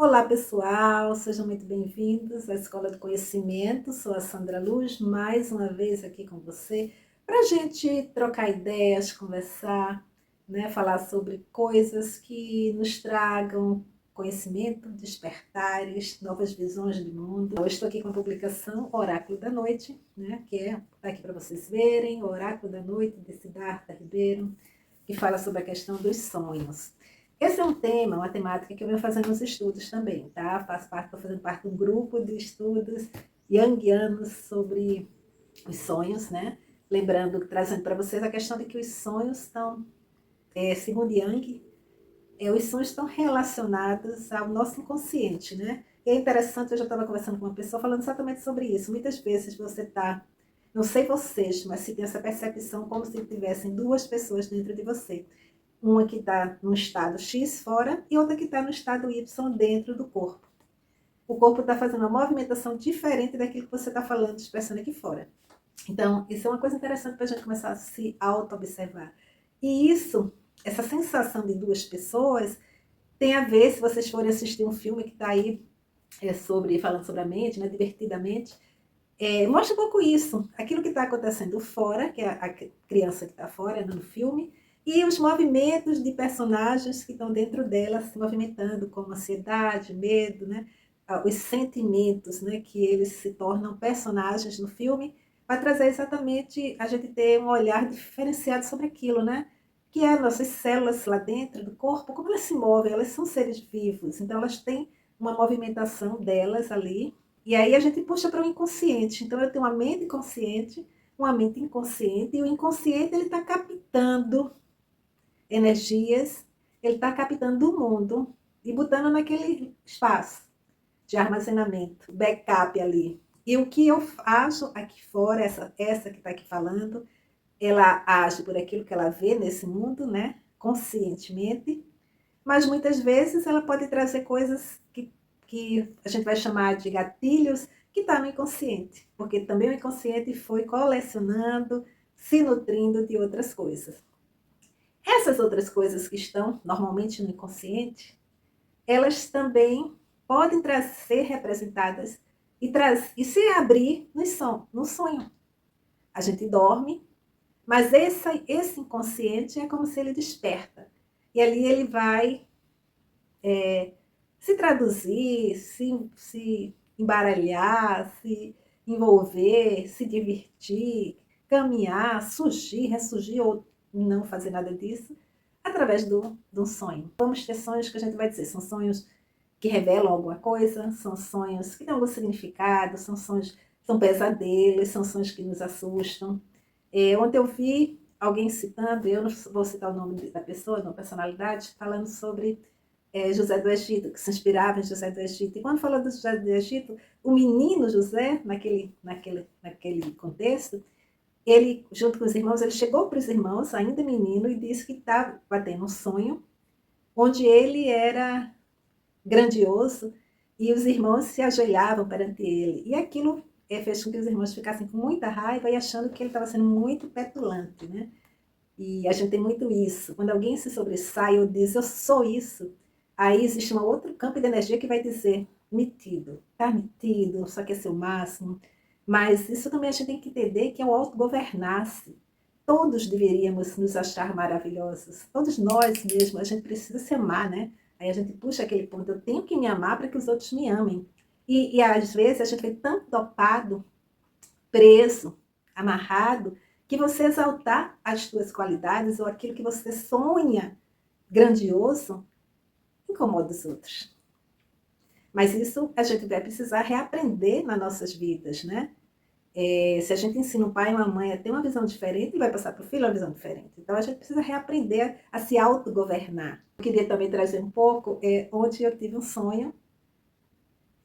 Olá, pessoal, sejam muito bem-vindos à Escola do Conhecimento. Sou a Sandra Luz, mais uma vez aqui com você, para a gente trocar ideias, conversar, né? Falar sobre coisas que nos tragam conhecimento, despertares, novas visões de mundo. Eu estou aqui com a publicação Oráculo da Noite, né? Que está aqui para vocês verem, o Oráculo da Noite de Siddhartha Ribeiro, que fala sobre a questão dos sonhos. Esse é um tema, uma temática que eu venho fazendo nos estudos também, tá? Estou fazendo parte de um grupo de estudos junguianos sobre os sonhos, né? Lembrando, trazendo para vocês a questão de que os sonhos estão, segundo Jung, os sonhos estão relacionados ao nosso inconsciente, né? E é interessante, eu já estava conversando com uma pessoa falando exatamente sobre isso. Muitas vezes você está, não sei vocês, mas se tem essa percepção como se tivessem duas pessoas dentro de você. Uma que está no estado X fora e outra que está no estado Y dentro do corpo. O corpo está fazendo uma movimentação diferente daquilo que você está falando, expressando aqui fora. Então, isso é uma coisa interessante para a gente começar a se auto-observar. E isso, essa sensação de duas pessoas, tem a ver, se vocês forem assistir um filme que está aí falando sobre a mente, né, divertidamente, mostra um pouco isso. Aquilo que está acontecendo fora, que é a criança que está fora no filme, e os movimentos de personagens que estão dentro dela se movimentando, como ansiedade, medo, né? Os sentimentos, né? Que eles se tornam personagens no filme, para trazer exatamente a gente ter um olhar diferenciado sobre aquilo, né? Que é nossas células lá dentro do corpo, como elas se movem, elas são seres vivos, então elas têm uma movimentação delas ali, e aí a gente puxa para o inconsciente. Então eu tenho uma mente consciente, uma mente inconsciente, e o inconsciente ele está captando energias, ele está captando o mundo e botando naquele espaço de armazenamento, backup ali. E o que eu acho aqui fora, essa que está aqui falando, ela age por aquilo que ela vê nesse mundo, né? Conscientemente, mas muitas vezes ela pode trazer coisas que a gente vai chamar de gatilhos, que está no inconsciente, porque também o inconsciente foi colecionando, se nutrindo de outras coisas. Essas outras coisas que estão normalmente no inconsciente, elas também podem ser representadas e se abrir no sonho. A gente dorme, mas esse inconsciente é como se ele desperta. E ali ele vai se traduzir, se embaralhar, se envolver, se divertir, caminhar, surgir, ressurgir ou não fazer nada disso, através do sonho. Vamos ter sonhos que a gente vai dizer, são sonhos que revelam alguma coisa, são sonhos que têm algum significado, são pesadelos, são sonhos que nos assustam. Ontem eu vi alguém citando, eu não vou citar o nome da pessoa, de uma personalidade, falando sobre José do Egito, que se inspirava em José do Egito. E quando fala do José do Egito, o menino José, naquele contexto, ele, junto com os irmãos, ele chegou para os irmãos, ainda menino, e disse que estava tendo um sonho, onde ele era grandioso, e os irmãos se ajoelhavam perante ele. E aquilo fez com que os irmãos ficassem com muita raiva e achando que ele estava sendo muito petulante, né? E a gente tem muito isso. Quando alguém se sobressai ou diz, eu sou isso, aí existe um outro campo de energia que vai dizer, metido, tá metido, só quer ser o máximo. Mas isso também a gente tem que entender que é o autogovernar-se. Todos deveríamos nos achar maravilhosos. Todos nós mesmos, a gente precisa se amar, né? Aí a gente puxa aquele ponto, eu tenho que me amar para que os outros me amem. E às vezes a gente vem tanto dopado, preso, amarrado, que você exaltar as suas qualidades ou aquilo que você sonha grandioso, incomoda os outros. Mas isso a gente vai precisar reaprender nas nossas vidas, né? Se a gente ensina um pai e uma mãe a ter uma visão diferente, vai passar para o filho uma visão diferente. Então a gente precisa reaprender a se autogovernar. Eu queria também trazer um pouco, ontem eu tive um sonho.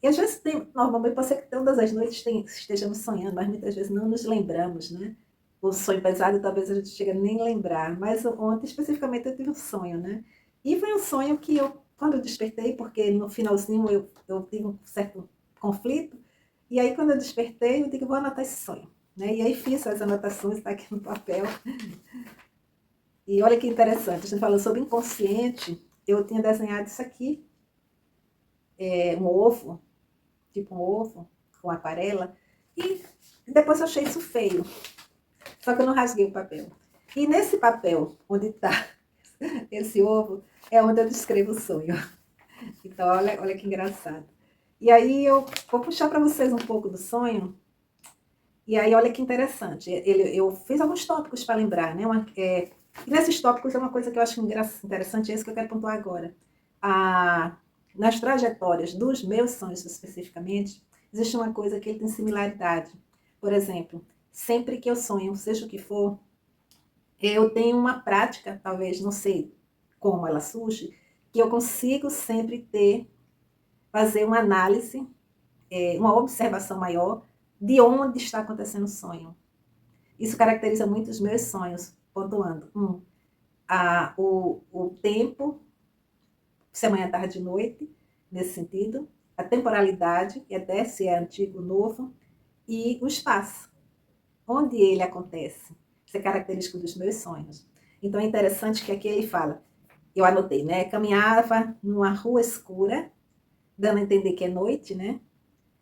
E às vezes, normalmente, pode ser que todas as noites estejamos sonhando, mas muitas vezes não nos lembramos, né? O sonho pesado, talvez a gente chegue a nem lembrar. Mas ontem, especificamente, eu tive um sonho, né? E foi um sonho que quando eu despertei, porque no finalzinho eu tive um certo conflito, e aí quando eu despertei, eu digo, vou anotar esse sonho. Né? E aí fiz as anotações, está aqui no papel. E olha que interessante, a gente falou sobre inconsciente, eu tinha desenhado isso aqui, um ovo, tipo um ovo com aquarela, e depois eu achei isso feio. Só que eu não rasguei o papel. E nesse papel, onde está esse ovo, é onde eu descrevo o sonho. Então, olha que engraçado. E aí eu vou puxar para vocês um pouco do sonho. E aí, olha que interessante. Eu fiz alguns tópicos para lembrar, né? E nesses tópicos é uma coisa que eu acho interessante, é isso que eu quero pontuar agora. Nas trajetórias dos meus sonhos especificamente, existe uma coisa que ele tem similaridade. Por exemplo, sempre que eu sonho, seja o que for, eu tenho uma prática, talvez, não sei como ela surge, que eu consigo sempre fazer uma análise, uma observação maior de onde está acontecendo o sonho. Isso caracteriza muito os meus sonhos, pontuando. O tempo, se é manhã, tarde, noite, nesse sentido, a temporalidade, e até se é antigo ou novo, e o espaço, onde ele acontece. Isso é característico dos meus sonhos. Então é interessante que aqui ele fala, eu anotei, né? Caminhava numa rua escura, dando a entender que é noite, né?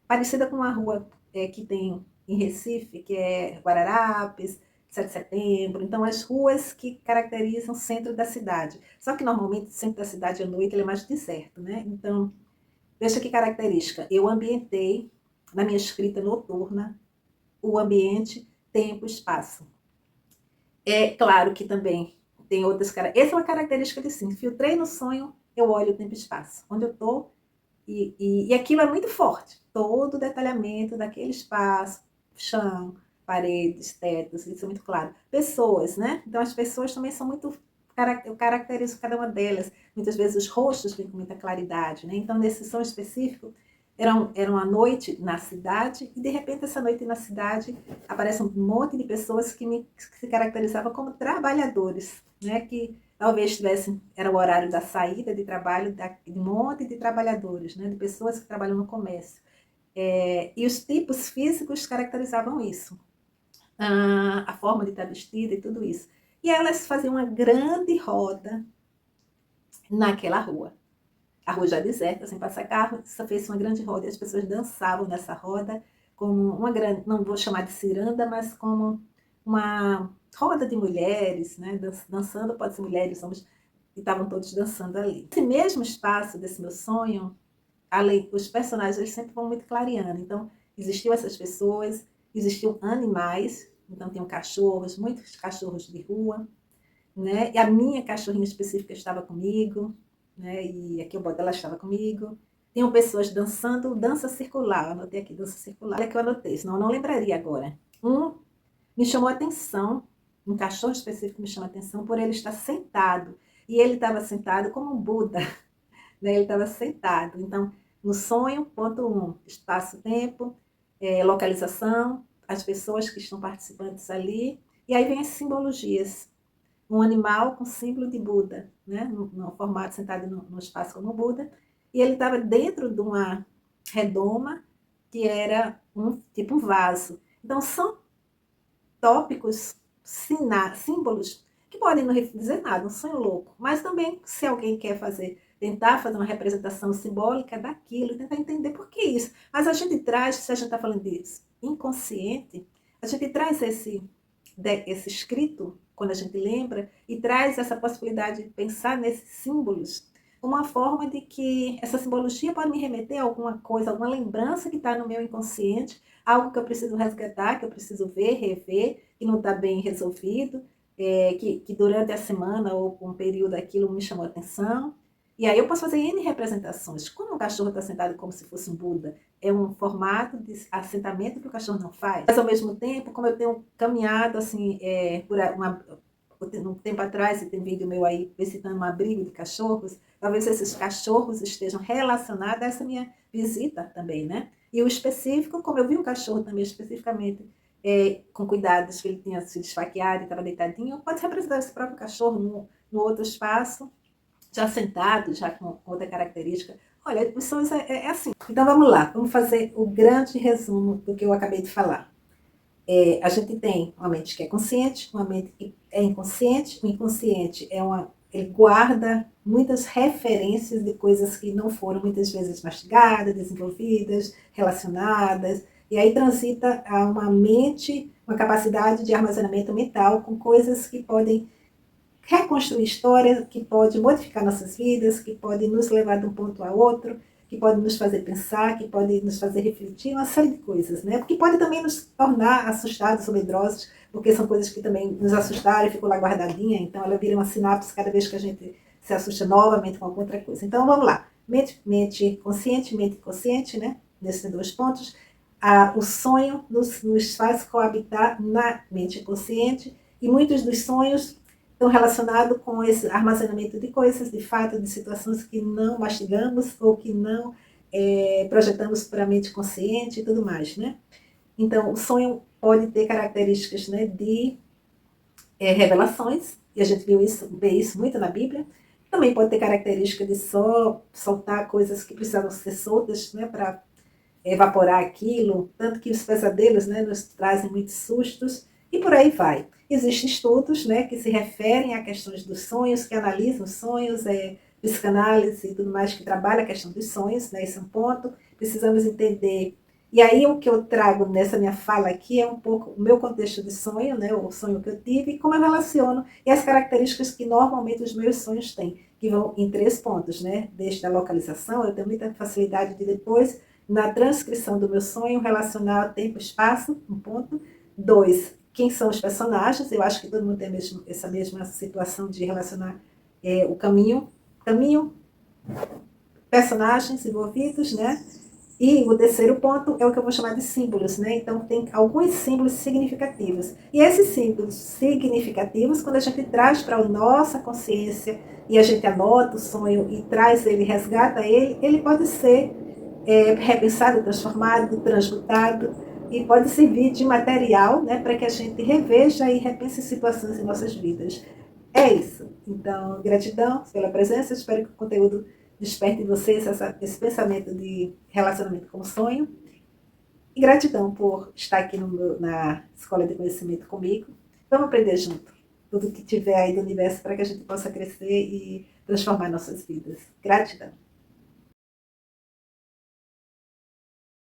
Parecida com uma rua que tem em Recife, que é Guararapes, 7 de setembro. Então, as ruas que caracterizam o centro da cidade. Só que, normalmente, o centro da cidade à noite ele é mais deserto, né? Então, veja que característica. Eu ambientei, na minha escrita noturna, o ambiente, tempo, espaço. É claro que também tem outras características. Essa é uma característica de sim. Filtrei no sonho, eu olho o tempo e espaço. Onde eu estou, e aquilo é muito forte, todo o detalhamento daquele espaço, chão, paredes, tetos, isso é muito claro. Pessoas, né? Então as pessoas também são muito, eu caracterizo cada uma delas. Muitas vezes os rostos vêm com muita claridade, né? Então nesse som específico, era uma noite na cidade, e de repente essa noite na cidade aparece um monte de pessoas que se caracterizavam como trabalhadores, né? Que talvez tivessem, era o horário da saída de trabalho de um monte de trabalhadores, né? De pessoas que trabalham no comércio. E os tipos físicos caracterizavam isso. A forma de estar vestida e tudo isso. E elas faziam uma grande roda naquela rua. A rua já deserta, sem passar carro, só fez uma grande roda e as pessoas dançavam nessa roda como uma grande, não vou chamar de ciranda, mas como uma roda de mulheres, né? Dançando, pode ser mulheres, homens, e estavam todos dançando ali. Esse mesmo espaço desse meu sonho, além, os personagens eles sempre vão muito clareando. Então, existiam essas pessoas, existiam animais, então tinham cachorros, muitos cachorros de rua, né? E a minha cachorrinha específica estava comigo, né? E aqui o bode ela estava comigo. Tinham pessoas dançando dança circular. Eu anotei aqui, dança circular. Olha que eu anotei, senão eu não lembraria agora. Me chamou a atenção, um cachorro específico me chamou a atenção por ele estar sentado. E ele estava sentado como um Buda, né? Ele estava sentado. Então, no sonho, ponto 1, espaço-tempo, localização, as pessoas que estão participantes ali. E aí vem as simbologias. Um animal com símbolo de Buda, né? No formato sentado no espaço como Buda, e ele estava dentro de uma redoma que era tipo um vaso. Então são tópicos, símbolos que podem não dizer nada, um sonho louco, mas também se alguém quer tentar fazer uma representação simbólica daquilo, tentar entender por que isso. Mas a gente traz, se a gente está falando disso, inconsciente, a gente traz esse escrito, quando a gente lembra, e traz essa possibilidade de pensar nesses símbolos, uma forma de que essa simbologia pode me remeter a alguma coisa, alguma lembrança que está no meu inconsciente, algo que eu preciso resgatar, que eu preciso ver, rever, que não está bem resolvido, que durante a semana ou um período aquilo me chamou a atenção. E aí eu posso fazer N representações. Como o cachorro está sentado como se fosse um Buda, é um formato de assentamento que o cachorro não faz. Mas, ao mesmo tempo, como eu tenho caminhado, assim, um tempo atrás, você tem vídeo meu aí visitando um abrigo de cachorros, talvez esses cachorros estejam relacionados a essa minha visita também, né? E o específico, como eu vi um cachorro também especificamente, com cuidados, que ele tinha se esfaqueado e estava deitadinho, pode representar esse próprio cachorro no outro espaço, já sentado, já com outra característica. Olha, os sonhos é assim. Então vamos lá, vamos fazer o grande resumo do que eu acabei de falar. A gente tem uma mente que é consciente, uma mente que é inconsciente. O inconsciente é ele guarda muitas referências de coisas que não foram muitas vezes mastigadas, desenvolvidas, relacionadas, e aí transita a uma mente, uma capacidade de armazenamento mental com coisas que podem reconstruir história, que pode modificar nossas vidas, que pode nos levar de um ponto a outro, que pode nos fazer pensar, que pode nos fazer refletir, uma série de coisas, né? Porque pode também nos tornar assustados ou medrosos, porque são coisas que também nos assustaram e ficou lá guardadinha, então ela vira uma sinapse cada vez que a gente se assusta novamente com alguma outra coisa. Então vamos lá, mente consciente, mente inconsciente, né? Nesses dois pontos. O sonho nos faz coabitar na mente consciente e muitos dos sonhos estão relacionados com esse armazenamento de coisas, de fato, de situações que não mastigamos ou que não projetamos para a mente consciente e tudo mais, né? Então, o sonho pode ter características, né, de revelações, e a gente vê isso muito na Bíblia. Também pode ter característica de só soltar coisas que precisavam ser soltas, né, para evaporar aquilo, tanto que os pesadelos, né, nos trazem muitos sustos, e por aí vai. Existem estudos, né, que se referem a questões dos sonhos, que analisam os sonhos, psicanálise e tudo mais, que trabalha a questão dos sonhos, né, esse é um ponto. Precisamos entender. E aí o que eu trago nessa minha fala aqui é um pouco o meu contexto de sonho, né, o sonho que eu tive, e como eu relaciono, e as características que normalmente os meus sonhos têm, que vão em 3 pontos, né, desde a localização, eu tenho muita facilidade de depois na transcrição do meu sonho, relacionar tempo e espaço, um ponto. 2, quem são os personagens? Eu acho que todo mundo tem essa mesma situação de relacionar o caminho, personagens envolvidos, né? E o terceiro ponto é o que eu vou chamar de símbolos, né? Então, tem alguns símbolos significativos. E esses símbolos significativos, quando a gente traz para a nossa consciência e a gente anota o sonho e traz ele, resgata ele, ele pode ser repensado, transformado, transmutado e pode servir de material, né, para que a gente reveja e repense situações em nossas vidas. É isso. Então, gratidão pela presença. Espero que o conteúdo desperte em vocês esse pensamento de relacionamento com o sonho. E gratidão por estar aqui na Escola de Conhecimento comigo. Vamos aprender junto tudo que tiver aí do universo para que a gente possa crescer e transformar nossas vidas. Gratidão.